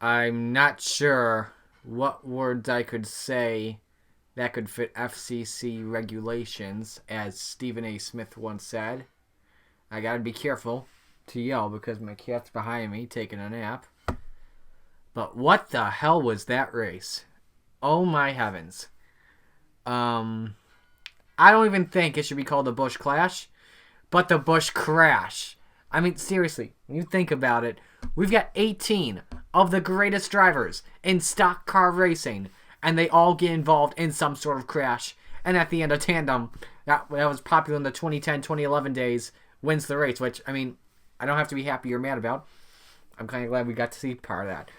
I'm not sure what words I could say that could fit FCC regulations, as Stephen A. Smith once said. I gotta be careful to yell because my cat's behind me taking a nap. But what the hell was that race? Oh my heavens. I don't even think it should be called the Busch Clash, but the Busch Crash. I mean, seriously, when you think about it, we've got 18 of the greatest drivers in stock car racing, and they all get involved in some sort of crash. And at the end, a tandem that was popular in the 2010-2011 days wins the race, which, I mean, I don't have to be happy or mad about. I'm kind of glad we got to see part of that.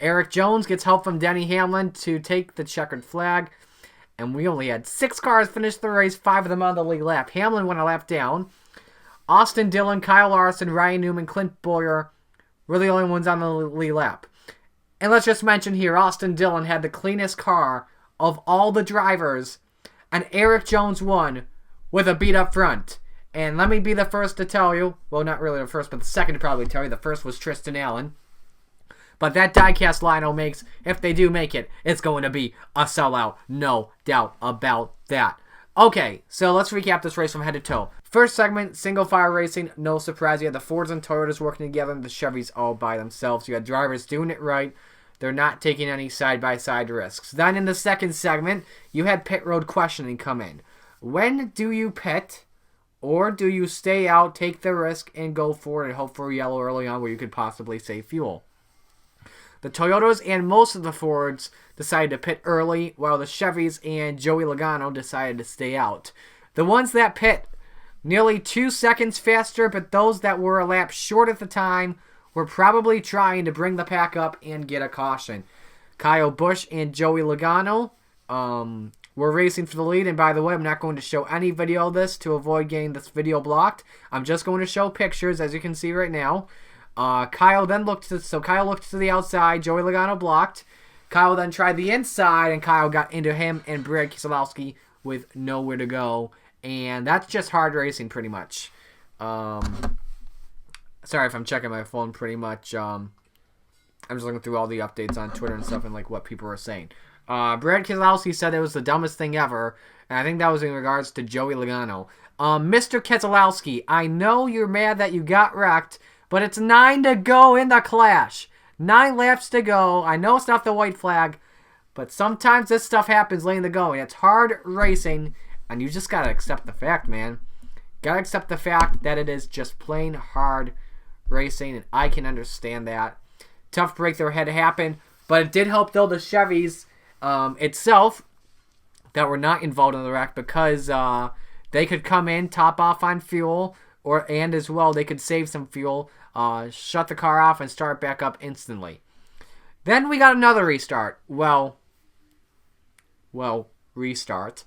Eric Jones gets help from Denny Hamlin to take the checkered flag, and we only had 6 cars finish the race, 5 of them on the lead lap. Hamlin went a lap down. Austin Dillon, Kyle Larson, Ryan Newman, Clint Bowyer were the only ones on the lead lap. And let's just mention here, Austin Dillon had the cleanest car of all the drivers, and Eric Jones won with a beat-up front. And let me be the first to tell you, well, not really the first, but the second to probably tell you, the first was Tristan Allen. But that diecast Lino makes, if they do make it, it's going to be a sellout. No doubt about that. Okay, so let's recap this race from head to toe. First segment, single file racing, no surprise. You had the Fords and Toyotas working together and the Chevys all by themselves. You had drivers doing it right. They're not taking any side-by-side risks. Then in the second segment, you had pit road questioning come in. When do you pit, or do you stay out, take the risk, and go for it and hope for a yellow early on where you could possibly save fuel? The Toyotas and most of the Fords decided to pit early, while the Chevys and Joey Logano decided to stay out. The ones that pit nearly 2 seconds faster, but those that were a lap short at the time were probably trying to bring the pack up and get a caution. Kyle Busch and Joey Logano were racing for the lead, and by the way, I'm not going to show any video of this to avoid getting this video blocked. I'm just going to show pictures, as you can see right now. Kyle looked to the outside. Joey Logano blocked. Kyle then tried the inside, and Kyle got into him and Brad Keselowski with nowhere to go. And that's just hard racing, pretty much. Sorry if I'm checking my phone pretty much. I'm just looking through all the updates on Twitter and stuff and like what people are saying. Brad Keselowski said it was the dumbest thing ever, and I think that was in regards to Joey Logano. Mr. Keselowski, I know you're mad that you got wrecked, but it's 9 to go in the clash. 9 laps to go. I know it's not the white flag, but sometimes this stuff happens late in the going. It's hard racing, and you just got to accept the fact, man. Got to accept the fact that it is just plain hard racing, and I can understand that. Tough break there had to happen, but it did help, though, the Chevys itself that were not involved in the wreck, because they could come in, top off on fuel, and as well they could save some fuel, shut the car off, and start back up instantly. Then we got another restart. Well, restart.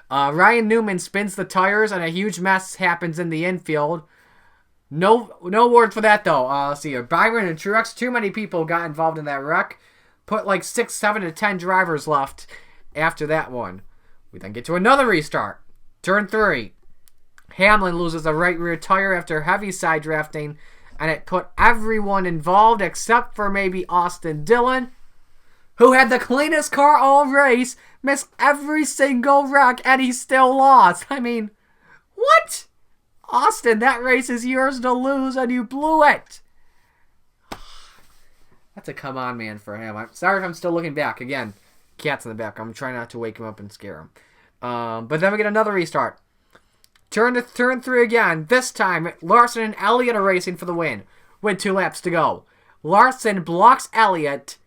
Ryan Newman spins the tires, and a huge mess happens in the infield. No word for that, though. Let's see here. Byron and Truex, too many people got involved in that wreck. Put like 6, 7 to 10 drivers left after that one. We then get to another restart. Turn 3. Hamlin loses a right rear tire after heavy side drafting, and it put everyone involved except for maybe Austin Dillon, who had the cleanest car all race, missed every single wreck, and he still lost. I mean, what? Austin, that race is yours to lose, and you blew it. That's a come on man for him. I'm sorry if I'm still looking back. Again, cat's in the back. I'm trying not to wake him up and scare him. But then we get another restart. Turn 3 again. This time, Larson and Elliott are racing for the win with 2 laps to go. Larson blocks Elliott.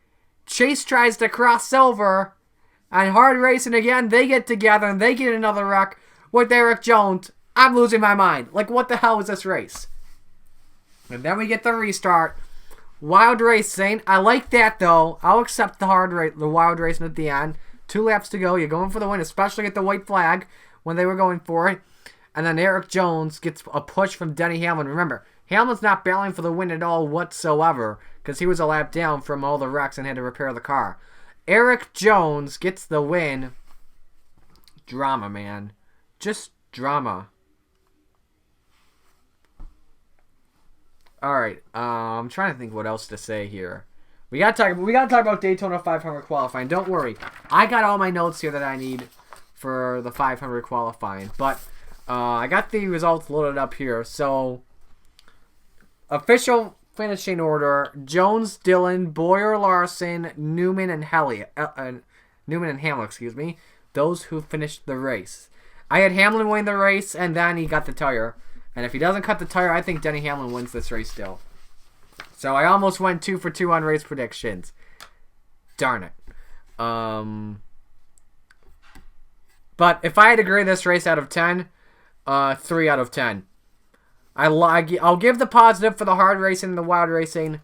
Chase tries to cross over. And hard racing again. They get together and they get another wreck with Eric Jones. I'm losing my mind. Like, what the hell is this race? And then we get the restart. Wild racing. I like that, though. I'll accept the wild racing at the end. 2 laps to go. You're going for the win, especially at the white flag when they were going for it. And then Eric Jones gets a push from Denny Hamlin. Remember, Hamlin's not battling for the win at all whatsoever because he was a lap down from all the wrecks and had to repair the car. Eric Jones gets the win. Drama, man. Just drama. Alright, I'm trying to think what else to say here. We gotta talk about Daytona 500 qualifying. Don't worry, I got all my notes here that I need for the 500 qualifying. But I got the results loaded up here. So official finishing order: Jones, Dillon, Boyer, Larson, Newman, and Hamlin. Excuse me. Those who finished the race. I had Hamlin win the race, and then he got the tire. And if he doesn't cut the tire, I think Denny Hamlin wins this race still. So I almost went 2 for 2 on race predictions. Darn it. But if I had to grade this race out of 10, 3 out of 10. I'll give the positive for the hard racing and the wild racing.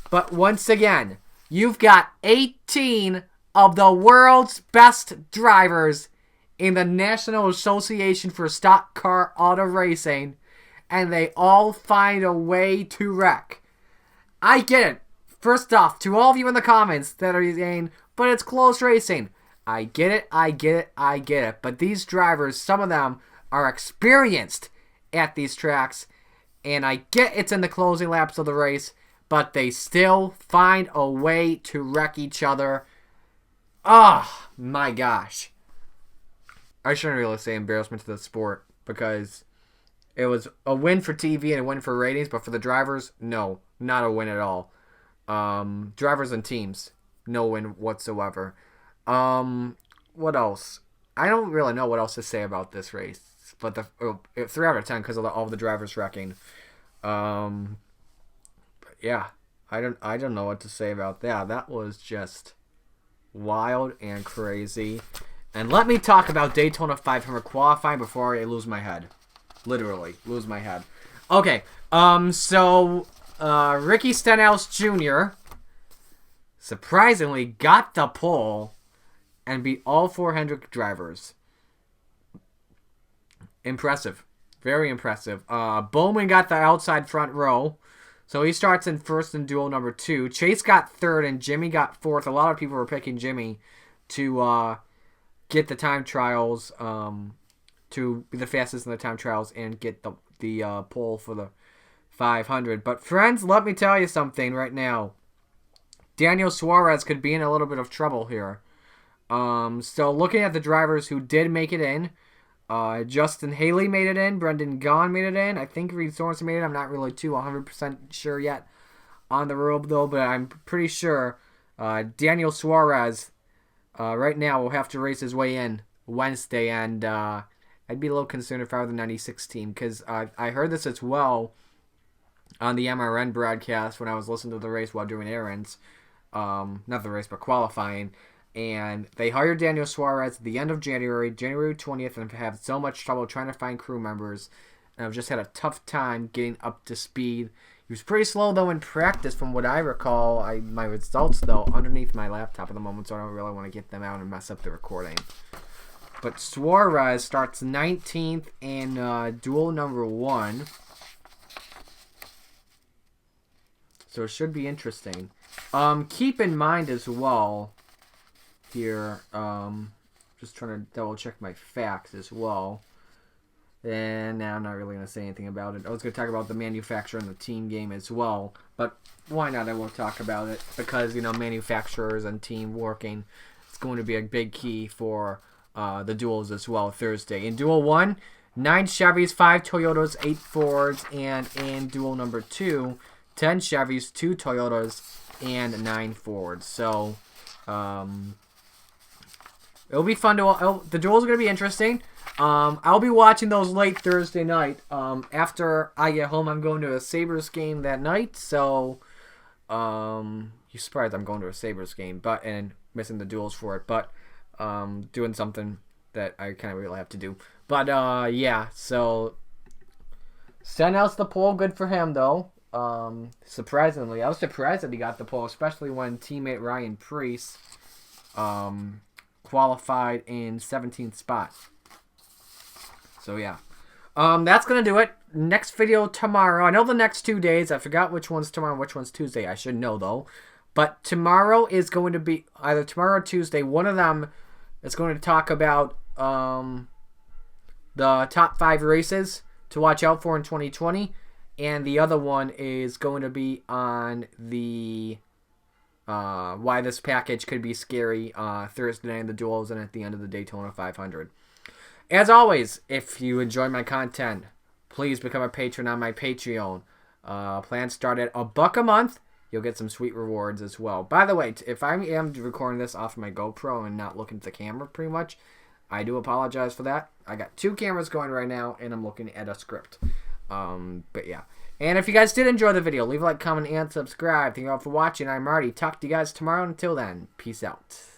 But once again, you've got 18 of the world's best drivers in the National Association for Stock Car Auto Racing, and they all find a way to wreck. I get it. First off, to all of you in the comments that are saying, but it's close racing. I get it. But these drivers, some of them are experienced at these tracks, and I get it's in the closing laps of the race, but they still find a way to wreck each other. Oh, my gosh. I shouldn't really say embarrassment to the sport, because it was a win for TV and a win for ratings, but for the drivers, no, not a win at all. Drivers and teams, no win whatsoever. What else? I don't really know what else to say about this race, but 3 out of 10 because of all the drivers wrecking. But yeah, I don't know what to say about that. That was just wild and crazy. And let me talk about Daytona 500 qualifying before I lose my head. Literally, lose my head. Okay, so Ricky Stenhouse Jr. surprisingly got the pole and beat all 4 Hendrick drivers. Impressive. Very impressive. Bowman got the outside front row, so he starts in first in duel number 2. Chase got third, and Jimmy got fourth. A lot of people were picking Jimmy to get the time trials, to be the fastest in the time trials and get the pole for the 500. But friends, let me tell you something right now. Daniel Suarez could be in a little bit of trouble here. So looking at the drivers who did make it in, Justin Haley made it in, Brendan Gaughan made it in, I think Reed Sorensen made it. I'm not really too 100% sure yet on the rule though, but I'm pretty sure Daniel Suarez right now will have to race his way in Wednesday, and I'd be a little concerned if I were the 96 team, because I heard this as well on the MRN broadcast when I was listening to the race while doing errands. Not the race, but qualifying. And they hired Daniel Suarez at the end of January 20th, and have so much trouble trying to find crew members. And I've just had a tough time getting up to speed. He was pretty slow, though, in practice, from what I recall. My results, though, underneath my laptop at the moment, so I don't really want to get them out and mess up the recording. But Suarez starts 19th in duel number 1. So it should be interesting. Keep in mind as well here, just trying to double check my facts as well. And now I'm not really going to say anything about it. I was going to talk about the manufacturer and the team game as well. But why not? I won't talk about it because, manufacturers and team working, it's going to be a big key for the duels as well Thursday. In duel 1, 9 Chevys, 5 Toyotas, 8 Fords, and in duel number 2, 10 Chevys, 2 Toyotas, and 9 Fords. So, it'll be fun to... the duels are going to be interesting. I'll be watching those late Thursday night. After I get home, I'm going to a Sabres game that night. So, you're surprised I'm going to a Sabres game, and missing the duels for it. But, doing something that I kind of really have to do. But, yeah, so... Stenhouse the pole, good for him, though. Surprisingly. I was surprised that he got the pole, especially when teammate Ryan Preece, qualified in 17th spot. So, yeah. That's going to do it. Next video tomorrow. I know the next 2 days. I forgot which one's tomorrow and which one's Tuesday. I should know, though. But tomorrow is going to be either tomorrow or Tuesday. One of them is going to talk about the top 5 races to watch out for in 2020. And the other one is going to be on the why this package could be scary Thursday night in the duels and at the end of the Daytona 500. As always, if you enjoy my content, please become a patron on my Patreon. Plans start at $1 a month. You'll get some sweet rewards as well. By the way, if I am recording this off my GoPro and not looking at the camera pretty much, I do apologize for that. I got 2 cameras going right now, and I'm looking at a script. But yeah. And if you guys did enjoy the video, leave a like, comment, and subscribe. Thank you all for watching. I'm Marty. Talk to you guys tomorrow. Until then, peace out.